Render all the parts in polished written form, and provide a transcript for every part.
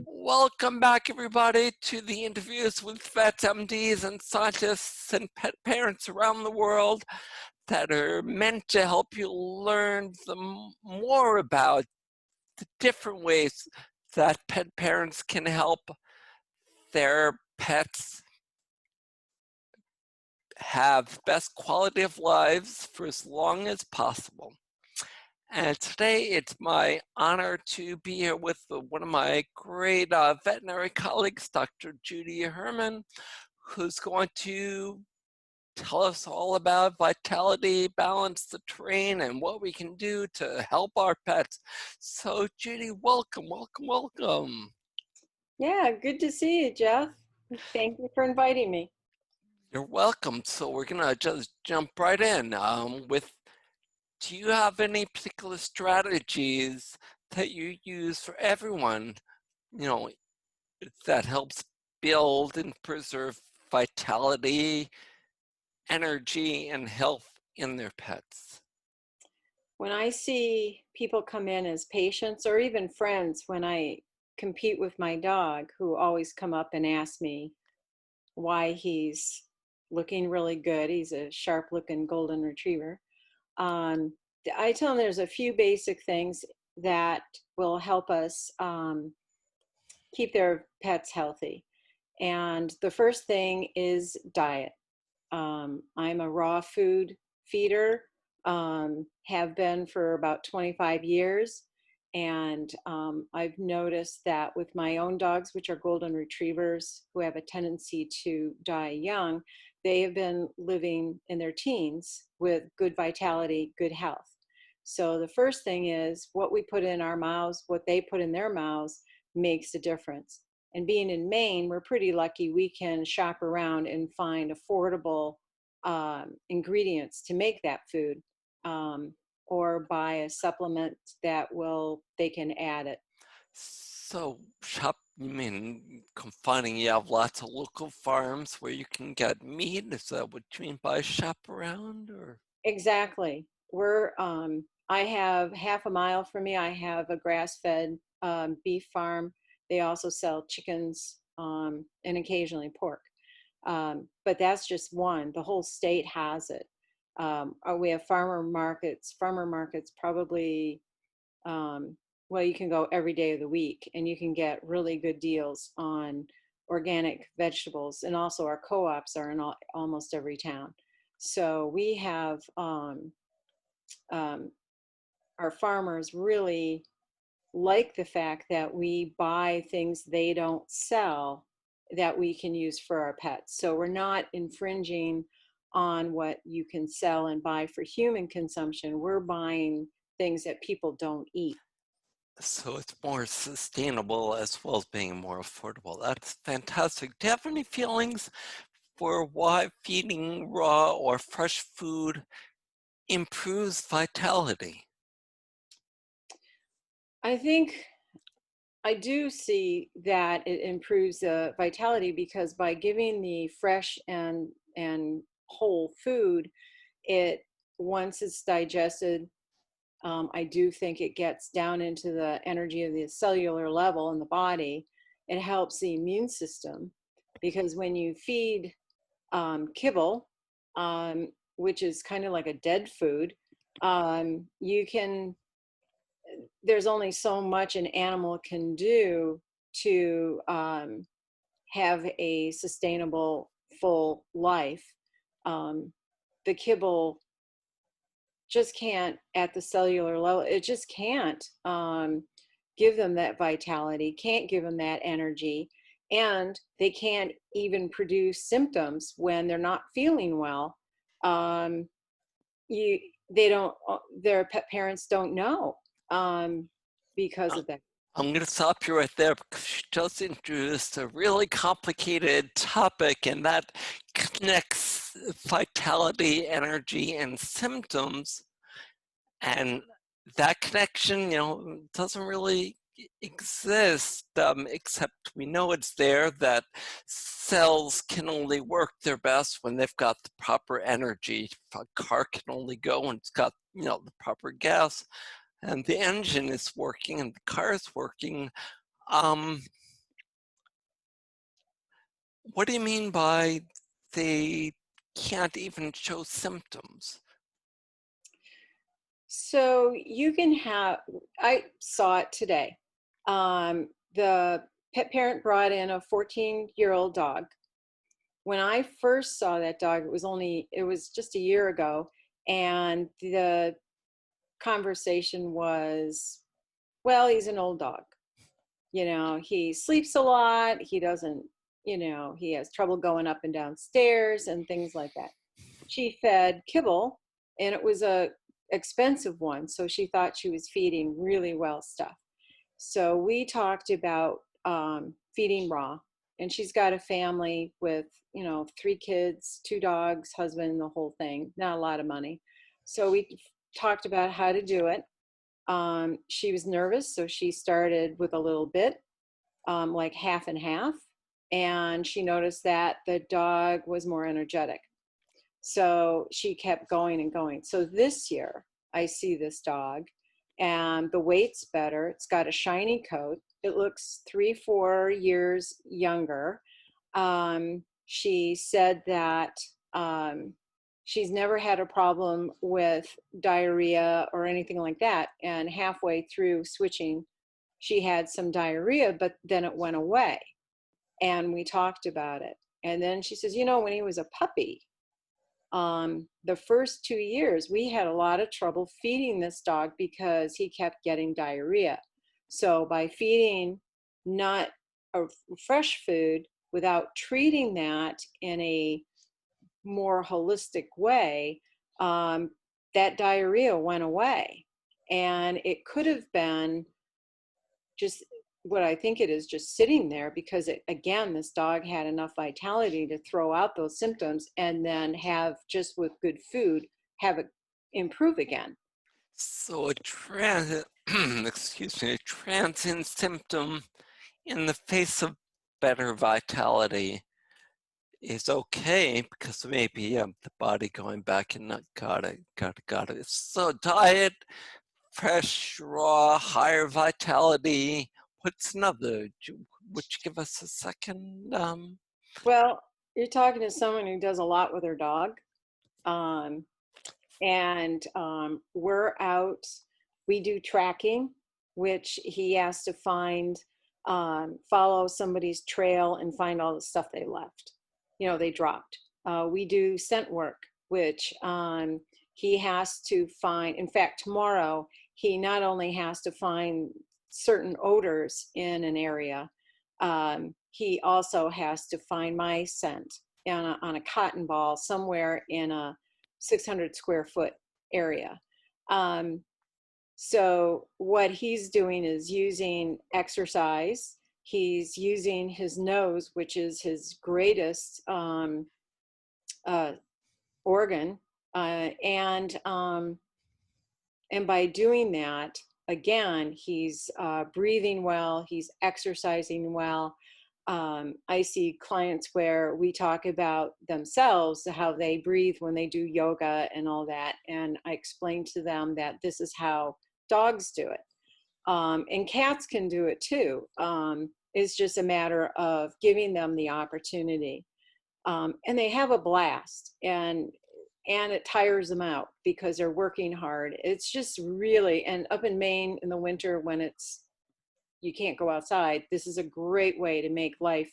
Welcome back, everybody, to the interviews with vets, MDs, and scientists and pet parents around the world that are meant to help you learn more about the different ways that pet parents can help their pets have best quality of lives for as long as possible. And today it's my honor to be here with one of my great veterinary colleagues, Dr. Judy Herman, who's going to tell us all about vitality, balance the terrain, and what we can do to help our pets. So Judy, welcome, welcome, welcome. Yeah, good to see you, Jeff. Thank you for inviting me. You're welcome. So we're gonna just jump right in do you have any particular strategies that you use for everyone, you know, that helps build and preserve vitality, energy, and health in their pets? When I see people come in as patients or even friends, when I compete with my dog, who always come up and ask me why he's looking really good. He's a sharp looking golden retriever. Um, I tell them there's a few basic things that will help us keep their pets healthy. And the first thing is diet. I'm a raw food feeder, have been for about 25 years. And I've noticed that with my own dogs, which are golden retrievers who have a tendency to die young, they have been living in their teens with good vitality, good health. So the first thing is what we put in our mouths, what they put in their mouths makes a difference. And being in Maine, we're pretty lucky. We can shop around and find affordable ingredients to make that food, or buy a supplement that they can add it. So you mean confining, you have lots of local farms where you can get meat? Is that what you mean by shop around, or? Exactly. I have half a mile from me, I have a grass-fed beef farm. They also sell chickens and occasionally pork. But that's just one. The whole state has it. We have farmer markets. Farmer markets probably, well, you can go every day of the week and you can get really good deals on organic vegetables. And also our co-ops are in almost every town. So we have um, our farmers really like the fact that we buy things they don't sell that we can use for our pets. So we're not infringing on what you can sell and buy for human consumption. We're buying things that people don't eat. So it's more sustainable as well as being more affordable. That's fantastic. Do you have any feelings for why feeding raw or fresh food improves vitality? I think I do see that it improves the vitality because by giving the fresh and whole food, it once it's digested, I do think it gets down into the energy of the cellular level in the body. It helps the immune system because when you feed kibble, which is kind of like a dead food, you can, there's only so much an animal can do to have a sustainable, full life. Um, the kibble just can't, at the cellular level, it just can't give them that vitality, can't give them that energy, and they can't even produce symptoms when they're not feeling well. Um, you, they don't, their pet parents don't know because Uh, of that. I'm going to stop you right there because you just introduced a really complicated topic, and that connects vitality, energy, and symptoms. And that connection, doesn't really exist, except we know it's there, that cells can only work their best when they've got the proper energy. A car can only go when it's got, the proper gas. and the engine is working and the car is working. Um, what do you mean by they can't even show symptoms? So you can have, I saw it today. The pet parent brought in a 14-year-old dog. When I first saw that dog, it was just a year ago. And the conversation was, well, he's an old dog. He sleeps a lot. He doesn't, he has trouble going up and down stairs and things like that. She fed kibble, and it was a expensive one, so she thought she was feeding really well stuff. So we talked about feeding raw, and she's got a family with 3 kids, 2 dogs, husband, the whole thing. Not a lot of money. So we talked about how to do it. She was nervous, so she started with a little bit, like half and half, and she noticed that the dog was more energetic. So she kept going and going. So this year, I see this dog, and the weight's better. It's got a shiny coat. It looks 3, 4 years younger. She said that she's never had a problem with diarrhea or anything like that. And halfway through switching, she had some diarrhea, but then it went away. And we talked about it. And then she says, when he was a puppy, the first 2 years, we had a lot of trouble feeding this dog because he kept getting diarrhea. So by feeding not a fresh food without treating that in a more holistic way, that diarrhea went away. And it could have been just what I think it is, just sitting there, because again, this dog had enough vitality to throw out those symptoms and then have, just with good food, have it improve again. So a excuse me, a transient symptom in the face of better vitality is okay because maybe the body going back and not got it. So diet, fresh, raw, higher vitality. What's another? Would you give us a second? Well, you're talking to someone who does a lot with her dog. Um, and we're out, we do tracking, which he has to find, follow somebody's trail and find all the stuff they left, they dropped. We do scent work, which he has to find. In fact, tomorrow, he not only has to find certain odors in an area, he also has to find my scent on a cotton ball somewhere in a 600 square foot area. So what he's doing is using exercise. He's using his nose, which is his greatest uh, organ, and by doing that, again, he's breathing well, he's exercising well. I see clients where we talk about themselves, how they breathe when they do yoga and all that. And I explain to them that this is how dogs do it. And cats can do it too. It's just a matter of giving them the opportunity. And they have a blast. And it tires them out because they're working hard. It's just really, and up in Maine in the winter when you can't go outside, this is a great way to make life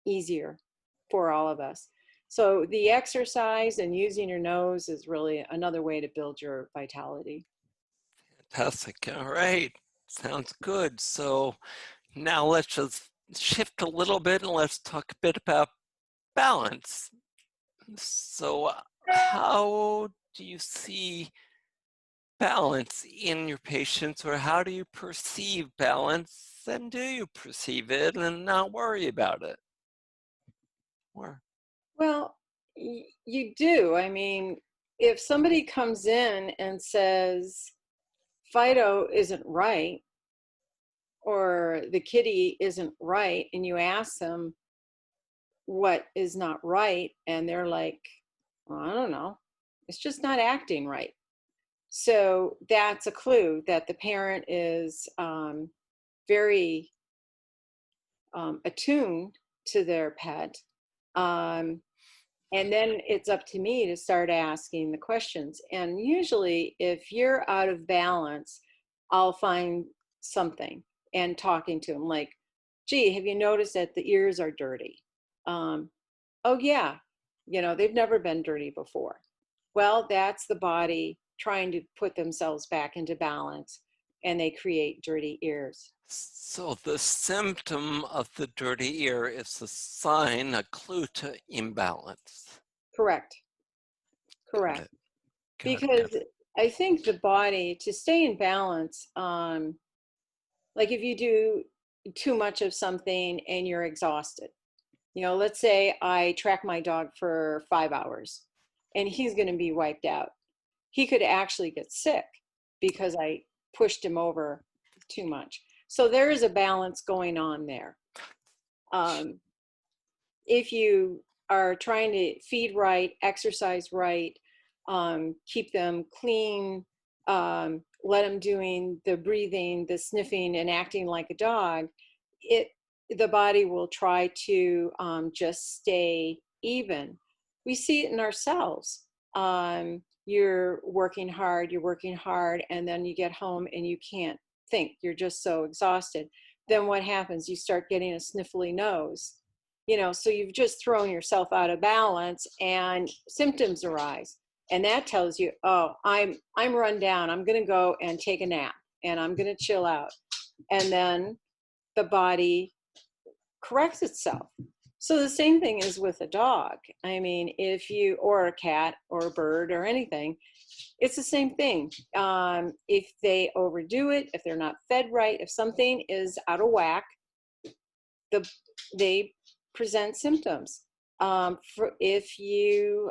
easier for all of us. So the exercise and using your nose is really another way to build your vitality. Fantastic. All right. Sounds good. So now let's just shift a little bit and let's talk a bit about balance. So how do you see balance in your patients, or how do you perceive balance, and do you perceive it and not worry about it? Or Well, you do. I mean, if somebody comes in and says Fido isn't right, or the kitty isn't right, and you ask them what is not right, and they're like, well, I don't know, it's just not acting right. So that's a clue that the parent is very attuned to their pet. Um, and then it's up to me to start asking the questions. And usually, if you're out of balance, I'll find something and talking to them like, gee, have you noticed that the ears are dirty? Oh, yeah. They've never been dirty before. Well, that's the body trying to put themselves back into balance, and they create dirty ears. So the symptom of the dirty ear is a sign, a clue to imbalance. Correct. Got Correct. it. Got it. Because Got it. I think the body, to stay in balance, like if you do too much of something and you're exhausted, let's say I track my dog for 5 hours and he's going to be wiped out. He could actually get sick because I pushed him over too much. So there is a balance going on there. If you are trying to feed right, exercise right, keep them clean, let them doing the breathing, the sniffing, and acting like a dog, the body will try to just stay even. We see it in ourselves. You're working hard, and then you get home and you can't think. You're just so exhausted. Then what happens? You start getting a sniffly nose. So you've just thrown yourself out of balance and symptoms arise. And that tells you, oh, I'm run down. I'm going to go and take a nap and I'm going to chill out. And then the body corrects itself. So the same thing is with a dog. I mean, or a cat or a bird or anything, it's the same thing. If they overdo it, if they're not fed right, if something is out of whack, they present symptoms. If you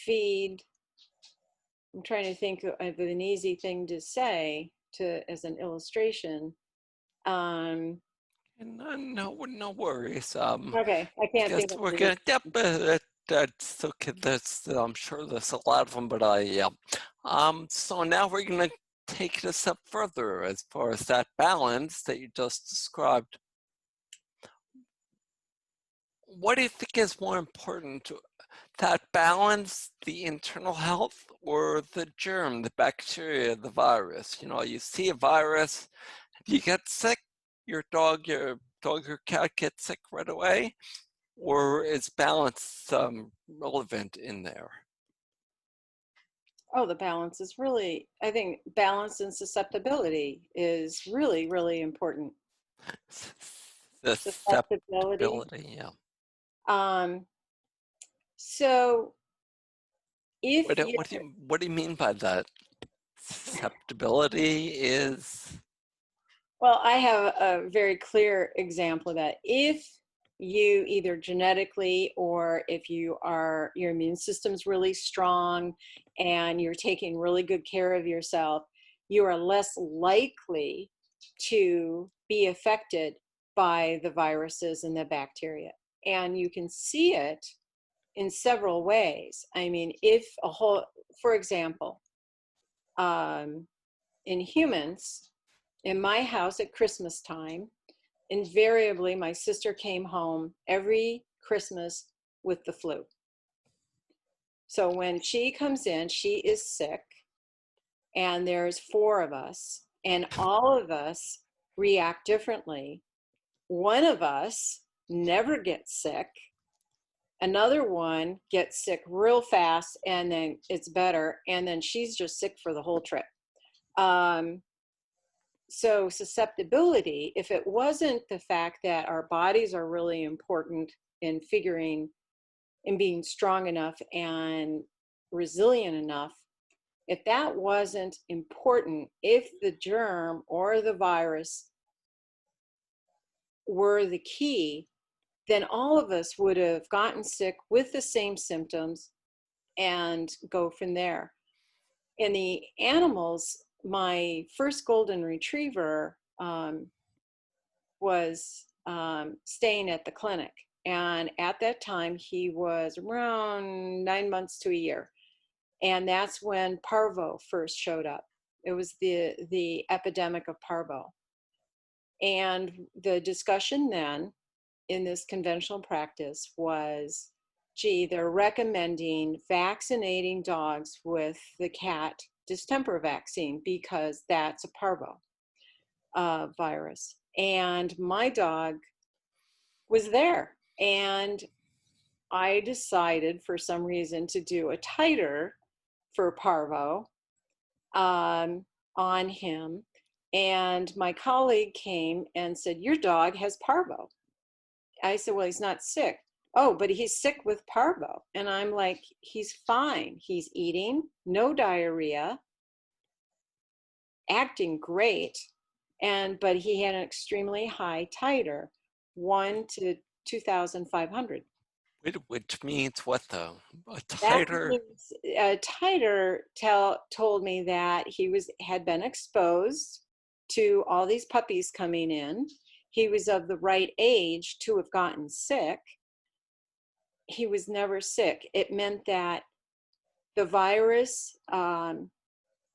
feed, I'm trying to think of an easy thing to say as an illustration. No worries. Okay, I I can't guess think of we're it. gonna. Yep. That's okay. I'm sure there's a lot of them, but yeah. So now we're gonna take it a step further as far as that balance that you just described. What do you think is more important, that balance, the internal health, or the germ, the bacteria, the virus? You see a virus, you get sick, your dog or cat gets sick right away, or is balance relevant in there? Oh, the balance is really, I think balance and susceptibility is really, really important. Susceptibility. Susceptibility, yeah. Um, so if you, What do you mean by that? Susceptibility is. well, I have a very clear example of that. If you either genetically or if your immune system's really strong and you're taking really good care of yourself, you are less likely to be affected by the viruses and the bacteria. And you can see it in several ways. I mean, for example, in humans, in my house at Christmas time, invariably my sister came home every Christmas with the flu. So when she comes in, she is sick, and there's 4 of us, and all of us react differently. One of us never gets sick. Another one gets sick real fast, and then it's better, and then she's just sick for the whole trip. So susceptibility, if it wasn't the fact that our bodies are really important in figuring and being strong enough and resilient enough, if that wasn't important, if the germ or the virus were the key, then all of us would have gotten sick with the same symptoms and go from there. In the animals, my first golden retriever was staying at the clinic. And at that time, he was around 9 months to a year. And that's when parvo first showed up. It was the epidemic of parvo. And the discussion then in this conventional practice was, gee, they're recommending vaccinating dogs with the cat distemper vaccine because that's a parvo virus. And my dog was there. And I decided for some reason to do a titer for parvo on him. And my colleague came and said, your dog has parvo. I said, well, he's not sick. Oh, but he's sick with parvo. And I'm like, he's fine. He's eating, no diarrhea, acting great. But he had an extremely high titer, 1 to 2,500. Which means what though? A That titer? means titer told me that he had been exposed to all these puppies coming in. He was of the right age to have gotten sick. He was never sick. It meant that the virus,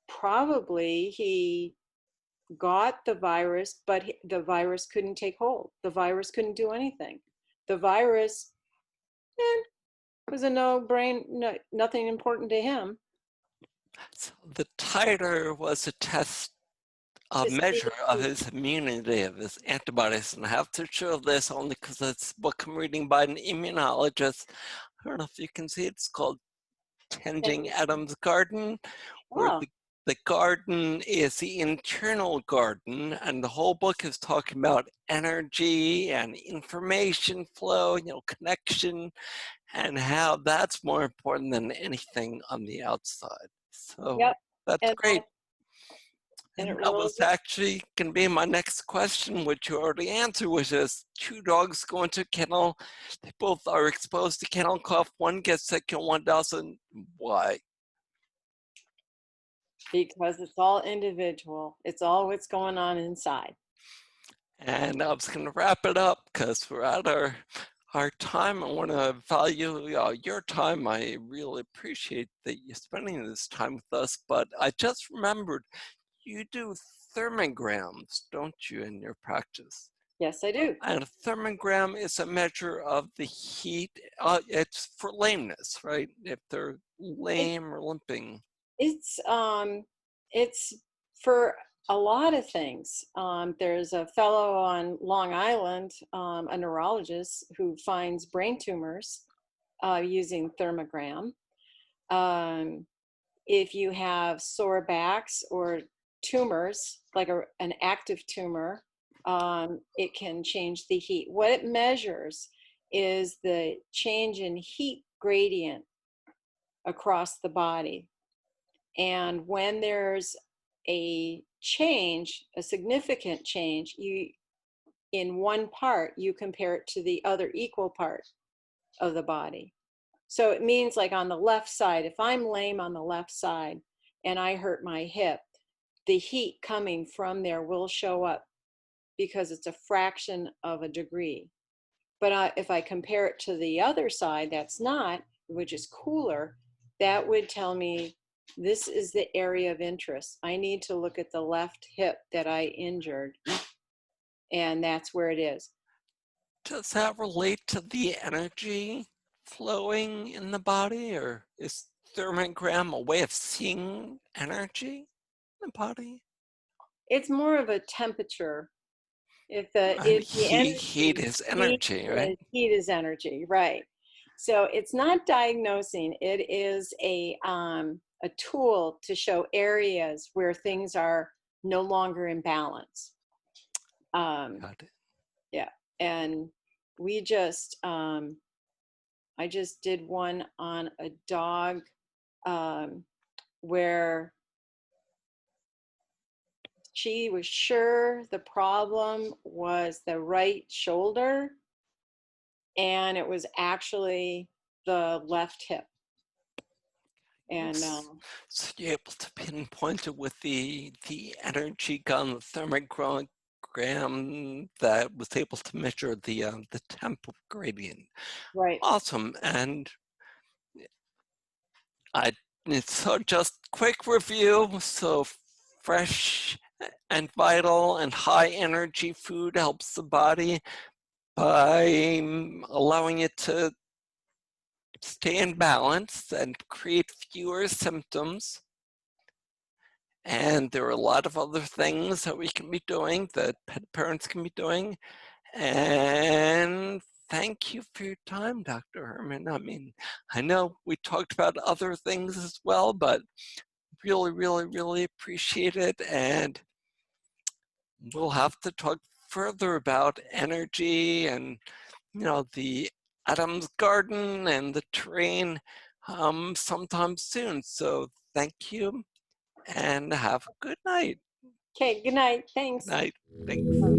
probably he got the virus, but the virus couldn't take hold. The virus couldn't do anything. The virus was a nothing important to him. So the titer was a test, a To measure of see, his immunity, of his antibodies. And I have to show this only because it's a book I'm reading by an immunologist. I don't know if you can see it. It's called Tending Adam's Garden, where oh, the garden is the internal garden, and the whole book is talking about energy and information flow, connection, and how that's more important than anything on the outside. So yep. that's And great. and And it that really was actually going to be my next question, which you already answered, which is two dogs go into kennel. They both are exposed to kennel cough. One gets sick and one doesn't. Why? because it's all individual. It's all what's going on inside. And I was going to wrap it up because we're at our time. I want to value your time. I really appreciate that you're spending this time with us. But I just remembered you do thermograms, don't you, in your practice? Yes, I do. And a thermogram is a measure of the heat. It's for lameness, right? If they're It, lame or limping. it's it's for a lot of things. There's a fellow on Long Island, a neurologist, who finds brain tumors using thermogram. Um, if you have sore backs or tumors, like an active tumor, it can change the heat. What it measures is the change in heat gradient across the body. And when there's a change, a significant change, in one part, you compare it to the other equal part of the body. So it means, like, on the left side, if I'm lame on the left side and I hurt my hip, the heat coming from there will show up because it's a fraction of a degree. But if I compare it to the other side that's not, which is cooler, that would tell me this is the area of interest. I need to look at the left hip that I injured, and that's where it is. Does that relate to the energy flowing in the body, or is thermogram a way of seeing energy in the body? It's more of a temperature. And If the heat is energy, right? heat is energy, right? So it's not diagnosing. It is a tool to show areas where things are no longer in balance. Got it. Yeah, and we just I just did one on a dog where she was sure the problem was the right shoulder, and it was actually the left hip. And So you're able to pinpoint it with the energy gun, the thermogram that was able to measure the temp gradient. right. Awesome. And I So just quick review. So fresh and vital and high energy food helps the body by allowing it to stay in balance and create fewer symptoms. And there are a lot of other things that we can be doing, that pet parents can be doing. And thank you for your time, Dr. Herman. I mean, I know we talked about other things as well, but really, really, really appreciate it. And we'll have to talk further about energy and, the Adam's garden and the terrain sometime soon. So thank you and have a good night. Okay, good night. Good Thanks. night. Thanks.